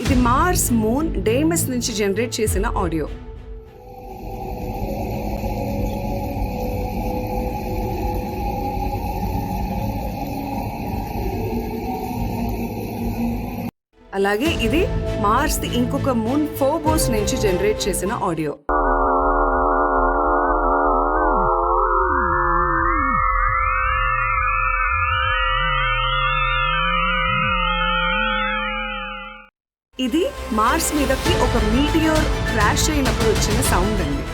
ఇది Mars moon డేమస్ నుంచి generate చేసిన ఆడియో. అలాగే ఇది మార్స్ ది ఇంకొక మూన్ ఫోబోస్ నుంచి జనరేట్ చేసిన ఆడియో. ఇది మార్స్ మీదకి ఒక మీటియోర్ క్రాష్ అయినప్పుడు వచ్చిన సౌండ్ అండి.